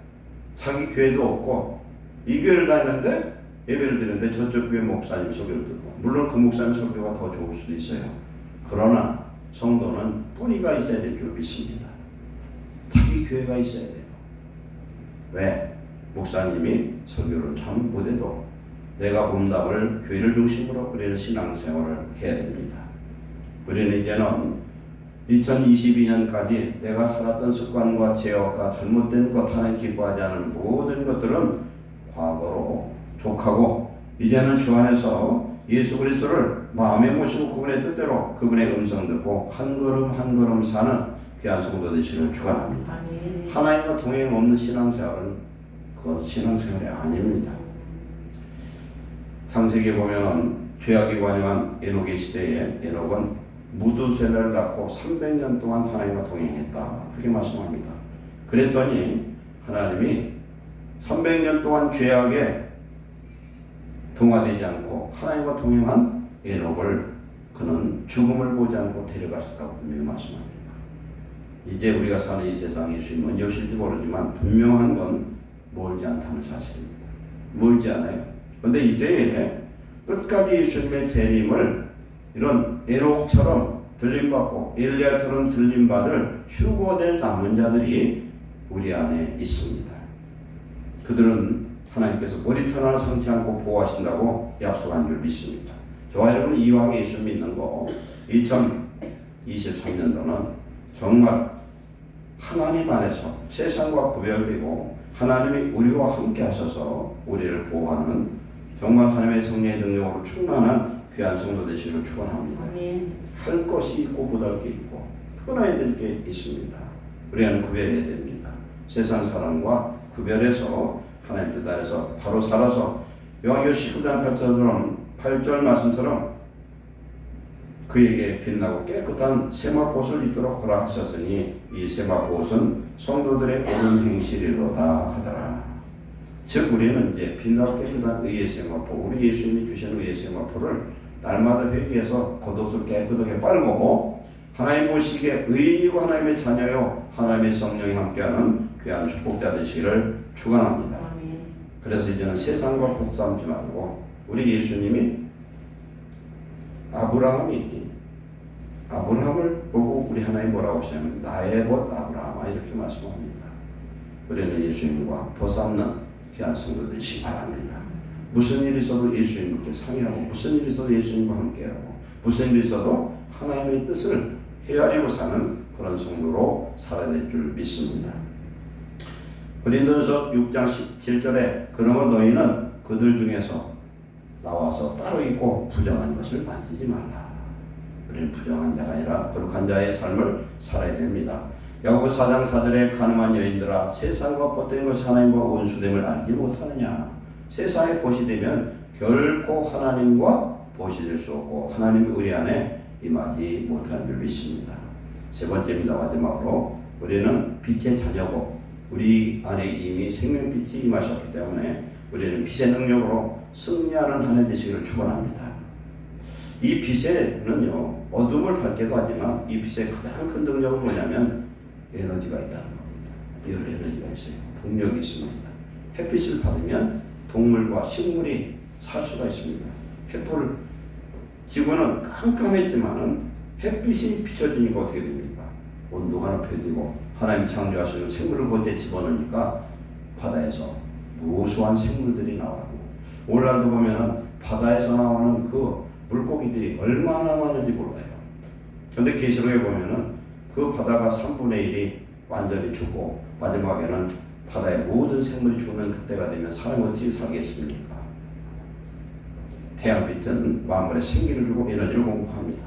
자기 교회도 없고 이 교회를 다니는데 예배를 드리는데 저쪽 교회 목사님 설교를 듣고 물론 그 목사님 설교가 더 좋을 수도 있어요. 그러나 성도는 뿌리가 있어야 될 줄 믿습니다. 자기 교회가 있어야 돼요. 왜? 목사님이 설교를 참 못해도 내가 본답을 교회를 중심으로 우리는 신앙생활을 해야 됩니다. 우리는 이제는 2022년까지 내가 살았던 습관과 죄악과 잘못된 것 하나님 기뻐하지 않은 모든 것들은 과거로 족하고 이제는 주 안에서 예수 그리스도를 마음에 모시고 그분의 뜻대로 그분의 음성 듣고 한 걸음 한 걸음 사는 귀한 성도 되시기를 축원합니다. 하나님과 동행 없는 신앙생활은 그건 신앙생활이 아닙니다. 창세기에 보면 죄악이 관영한 에녹의 시대에 에녹은 무두셀라를 낳고 300년 동안 하나님과 동행했다. 그렇게 말씀합니다. 그랬더니 하나님이 300년 동안 죄악에 동화되지 않고 하나님과 동행한 에녹을 그는 죽음을 보지 않고 데려가셨다고 분명히 말씀합니다. 이제 우리가 사는 이 세상에 예수님은 언제 오실지 모르지만 분명한 건 멀지 않다는 사실입니다. 멀지 않아요. 그런데 이때에 끝까지 예수님의 재림을 이런 에녹처럼 들림받고 엘리야처럼 들림받을 휴거될 남은 자들이 우리 안에 있습니다. 그들은 하나님께서 머리털 하나 상치 않고 보호하신다고 약속한 줄 믿습니다. 저와 여러분 이왕 예수 믿는 거 2023년도는 정말 하나님 안에서 세상과 구별되고 하나님이 우리와 함께 하셔서 우리를 보호하는 정말 하나님의 성령의 능력으로 충만한 귀한 성도 되시기를 축원합니다. 아멘. 할 것이 있고 못할 게 있고 끊어야 될 게 있습니다. 우리는 구별해야 됩니다. 세상 사람과 구별해서 하나님 뜻 안에서 바로 살아서 요한계시록 19장 8절 말씀처럼 그에게 빛나고 깨끗한 세마포옷을 입도록 허락하셨으니 이 세마포옷은 성도들의 옳은 행실이로다 하더라. 즉 우리는 이제 빛나고 깨끗한 의의 세마포, 우리 예수님이 주신 의의 세마포를 날마다 회개해서 겉옷을 깨끗하게 빨고 하나님 보시기에 의인이고 하나님의 자녀요 하나님의 성령이 함께하는 귀한 축복자 되시기를 축원합니다. 아멘. 그래서 이제는 세상과 벗삼지 말고 우리 예수님이 아브라함을 보고 우리 하나님 뭐라고 하시냐면 나의 벗 아브라함아 이렇게 말씀합니다. 우리는 예수님과 벗삼는 귀한 성도 되시기 바랍니다. 무슨 일이 있어도 예수님께 상의하고 무슨 일이 있어도 예수님과 함께하고 무슨 일이 있어도 하나님의 뜻을 헤아리고 사는 그런 성도로 살아야 될 줄 믿습니다. 고린도전서 6장 17절에 그러면 너희는 그들 중에서 나와서 따로 있고 부정한 것을 만지지 말라. 우리는 부정한 자가 아니라 거룩한 자의 삶을 살아야 됩니다. 야고보서 4장 4절에 가늠한 여인들아 세상과 벗된 것이 하나님과 원수됨을 알지 못하느냐. 세상에 벗이 되면 결코 하나님과 벗이 될 수 없고 하나님이 우리 안에 임하지 못하는 줄 믿습니다. 세 번째입니다. 마지막으로 우리는 빛의 자녀고 우리 안에 이미 생명빛이 임하셨기 때문에 우리는 빛의 능력으로 승리하는 한 해 되시기를 축원합니다. 이 빛에는요 어둠을 밝게도 하지만 이 빛의 가장 큰 능력은 뭐냐면 에너지가 있다는 겁니다. 열 에너지가 있어요. 동력이 있습니다. 햇빛을 받으면 동물과 식물이 살 수가 있습니다. 햇불을 지구는 깜깜했지만은 햇빛이 비춰지니까 어떻게 됩니까? 온도가 높여지고 하나님 창조하시는 생물을 거기에 집어넣으니까 바다에서 무수한 생물들이 나오고 오늘날도 보면은 바다에서 나오는 그 물고기들이 얼마나 많은지 몰라요. 그런데 계시록에 보면은 그 바다가 3분의 1이 완전히 죽고 마지막에는 바다의 모든 생물이 죽는 그때가 되면 사람이 어떻게 살겠습니까? 태양빛은 만물에 생기를 주고 에너지를 공급합니다.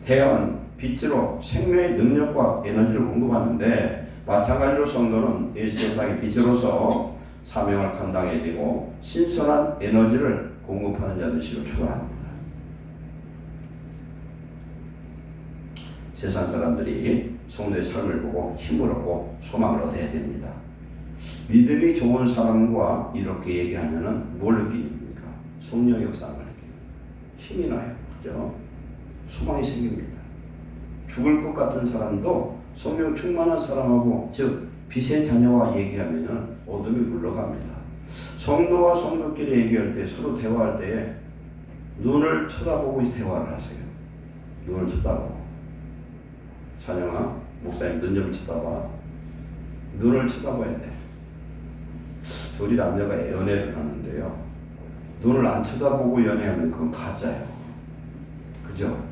태양은 빛으로 생명의 능력과 에너지를 공급하는데 마찬가지로 성도는 이 세상의 빛으로서 사명을 감당해야 되고 신선한 에너지를 공급하는 자 되시기를 축원합니다. 세상 사람들이 성도의 삶을 보고 힘을 얻고 소망을 얻어야 됩니다. 믿음이 좋은 사람과 이렇게 얘기하면은 뭘 느낍니까? 성령의 역사를 느낍니다. 힘이 나요. 그죠? 소망이 생깁니다. 죽을 것 같은 사람도 성령 충만한 사람하고 즉 빛의 자녀와 얘기하면 어둠이 물러갑니다. 성도와 성도끼리 얘기할 때 서로 대화할 때 눈을 쳐다보고 대화를 하세요. 눈을 쳐다보고 찬영아 목사님 눈 좀 쳐다봐. 눈을 쳐다봐야 돼. 둘이 남녀가 연애를 하는데요. 눈을 안 쳐다보고 연애하면 그건 가짜예요. 그죠?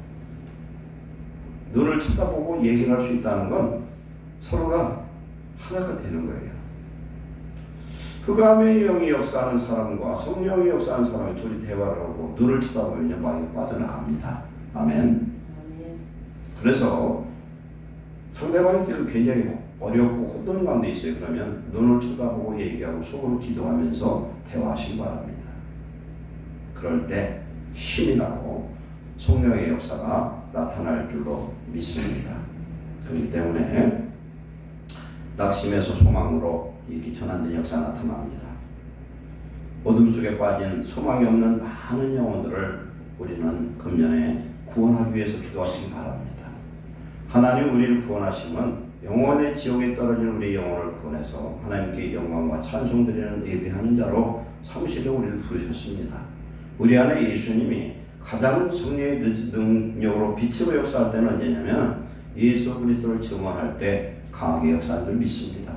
눈을 쳐다보고 얘기를 할 수 있다는 건 서로가 하나가 되는 거예요. 흑암의 영이 역사하는 사람과 성령이 역사하는 사람이 둘이 대화를 하고 눈을 쳐다보면 마음이 빠져나갑니다. 아멘. 그래서 상대방이 굉장히 어렵고 혼돈 가운데 있어요. 그러면 눈을 쳐다보고 얘기하고 속으로 기도하면서 대화하시기 바랍니다. 그럴 때 힘이 나고 성령의 역사가 나타날 줄로 믿습니다. 그렇기 때문에 낙심에서 소망으로 이렇게 전환된 역사가 나타납니다. 어둠 속에 빠진 소망이 없는 많은 영혼들을 우리는 금년에 구원하기 위해서 기도하시기 바랍니다. 하나님 우리를 구원하시면 영원의 지옥에 떨어진 우리 영혼을 구원해서 하나님께 영광과 찬송드리는 예배하는 자로 삼으시려고 우리를 부르셨습니다. 우리 안에 예수님이 가장 승리의 능력으로 빛으로 역사할 때는 언제냐면 예수 그리스도를 증언할 때 강하게 역사한 줄 믿습니다.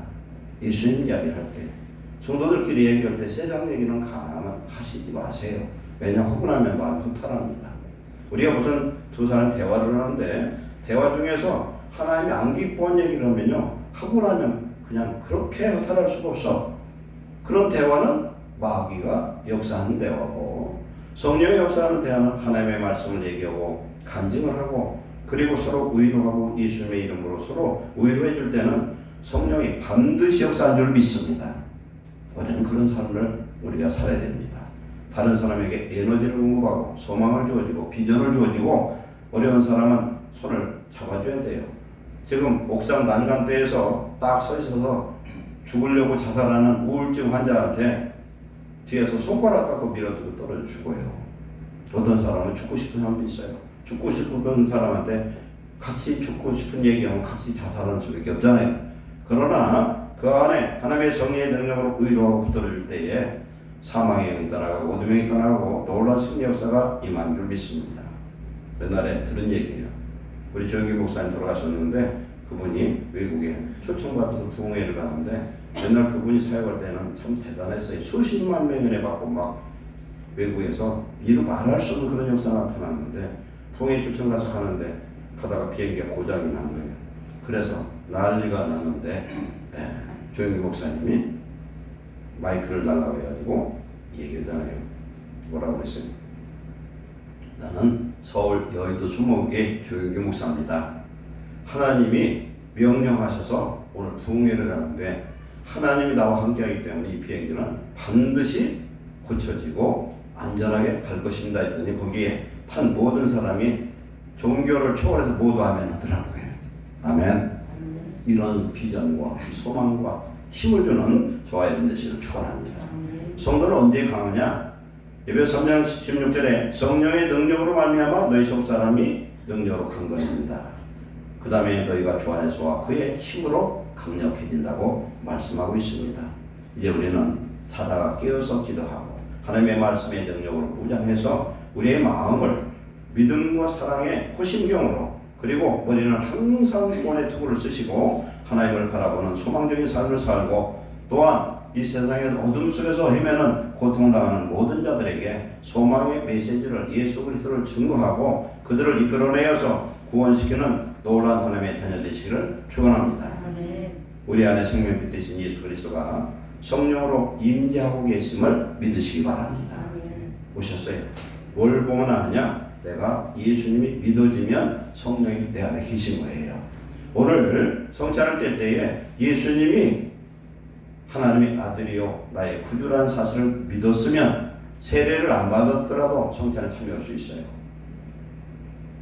예수님 이야기를 할 때 성도들끼리 얘기할 때 세상 얘기는 가능하면 하시지 마세요. 왜냐하면 허구나면 마음 허탈합니다. 우리가 무슨 두 사람 대화를 하는데 대화 중에서 하나님이 안 기뻐한 얘기를 하면요, 하고 나면 그냥 그렇게 허탈할 수가 없어. 그런 대화는 마귀가 역사하는 대화고, 성령의 역사하는 대화는 하나님의 말씀을 얘기하고 간증을 하고, 그리고 서로 위로하고 예수님의 이름으로 서로 위로해 줄 때는 성령이 반드시 역사한 줄 믿습니다. 우리는 그런 삶을 우리가 살아야 됩니다. 다른 사람에게 에너지를 공급하고 소망을 주어지고 비전을 주어지고, 어려운 사람은 손을 잡아줘야 돼요. 지금 옥상 난간대에서 딱 서 있어서 죽으려고 자살하는 우울증 환자한테 뒤에서 손가락 갖고 밀어두고 떨어져 죽어요. 어떤 사람은 죽고 싶은 사람도 있어요. 죽고 싶은 사람한테 같이 죽고 싶은 얘기하면 같이 자살하는 수밖에 없잖아요. 그러나 그 안에 하나님의 성령의 능력으로 위로하고 붙들어줄 때에 사망의 영이 떠나가고 어둠의 영이 떠나가고 놀라운 승리 역사가 임한 줄 믿습니다. 옛날에 들은 얘기예요. 우리 조영기 목사님 돌아가셨는데 그분이 외국에 초청받아서 부흥회를 가는데 옛날 그분이 사역할 때는 참 대단했어요. 수십만 명이 은혜 받고 막 외국에서 이루 말할 수 없는 그런 역사가 나타났는데 부흥회 초청 가서 가는데 가다가 비행기가 고장이 난 거예요. 그래서 난리가 났는데 조영기 목사님이 마이크를 달라고 해가지고 얘기하잖아요. 뭐라고 그랬어요? 나는 서울 여의도 수목교회 조영기 목사입니다. 하나님이 명령하셔서 오늘 부흥회를 가는데 하나님이 나와 함께하기 때문에 이 비행기는 반드시 고쳐지고 안전하게 갈 것입니다 했더니 거기에 탄 모든 사람이 종교를 초월해서 모두 아멘 하더라고요. 아멘. 이런 비전과 소망과 힘을 주는 저와 여러분 되시기를 축원합니다. 성도는 언제 강하냐? 에베소 3장 16절에 성령의 능력으로 말미암아 너희 속사람이 능력으로 강건해진다. 그 다음에 너희가 주 안에서와 그의 힘으로 강력해진다고 말씀하고 있습니다. 이제 우리는 자다가 깨어서 기도하고 하나님의 말씀의 능력으로 무장해서 우리의 마음을 믿음과 사랑의 호심경으로, 그리고 우리는 항상 구원의 투구를 쓰시고 하나님을 바라보는 소망적인 삶을 살고, 또한 이 세상의 어둠 속에서 헤매는 고통당하는 모든 자들에게 소망의 메시지를, 예수 그리스도를 증거하고 그들을 이끌어내어서 구원시키는 놀라운 하나님의 자녀 되시기를 축원합니다. 우리 안에 생명빛 되신 예수 그리스도가 성령으로 임재하고 계심을 믿으시기 바랍니다. 오셨어요. 뭘 보면 아느냐? 내가 예수님이 믿어지면 성령이 내 안에 계신 거예요. 오늘 성찬을 뗄 때에 예수님이 하나님의 아들이요 나의 구주라는 사실을 믿었으면 세례를 안 받았더라도 성찬에 참여할 수 있어요.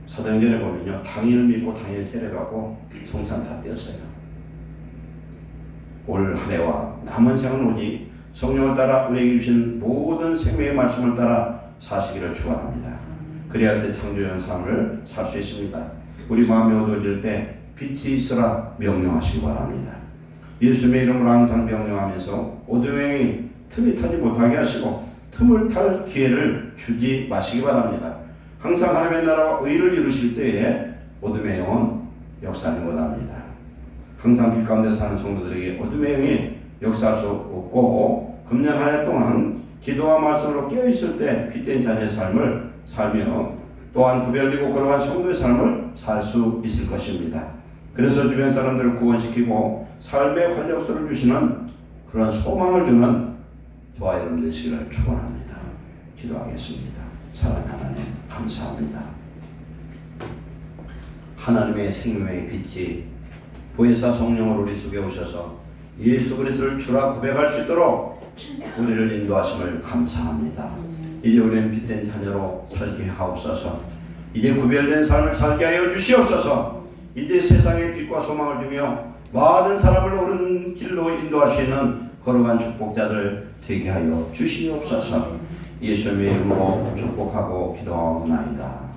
사도행전에 보면요, 당일 믿고 당일 세례받고 성찬 다 떼었어요. 올 한 해와 남은 생은 오직 성령을 따라 우리에게 주신 모든 생명의 말씀을 따라 사시기를 축원합니다. 그래야 할 때 창조한 삶을 살 수 있습니다. 우리 마음이 어두워질 때 빛이 있으라 명령하시기 바랍니다. 예수님의 이름으로 항상 명령하면서 어둠의 틈이 타지 못하게 하시고 틈을 탈 기회를 주지 마시기 바랍니다. 항상 하나님의 나라와 의를 이루실 때에 어둠의 영은 역사하는 것합니다. 항상 빛 가운데 사는 성도들에게 어둠의 영이 역사할 수 없고, 금년 한 해 동안 기도와 말씀으로 깨어있을 때 빛된 자녀의 삶을 살며 또한 구별되고 거룩한 성도의 삶을 살 수 있을 것입니다. 그래서 주변 사람들을 구원시키고 삶의 활력소를 주시는 그런 소망을 주는 저와 여러분 되시기를 축원합니다. 기도하겠습니다. 사랑하는 하나님 감사합니다. 하나님의 생명의 빛이 보혜사 성령으로 우리 속에 오셔서 예수 그리스도를 주라 고백할 수 있도록 우리를 인도하심을 감사합니다. 이제 우리는 빛된 자녀로 살게 하옵소서. 이제 구별된 삶을 살게 하여 주시옵소서. 이제 세상에 빛과 소망을 주며 많은 사람을 옳은 길로 인도할 수 있는 거룩한 축복자들 되게 하여 주시옵소서. 예수님의 이름으로 축복하고 기도하옵나이다.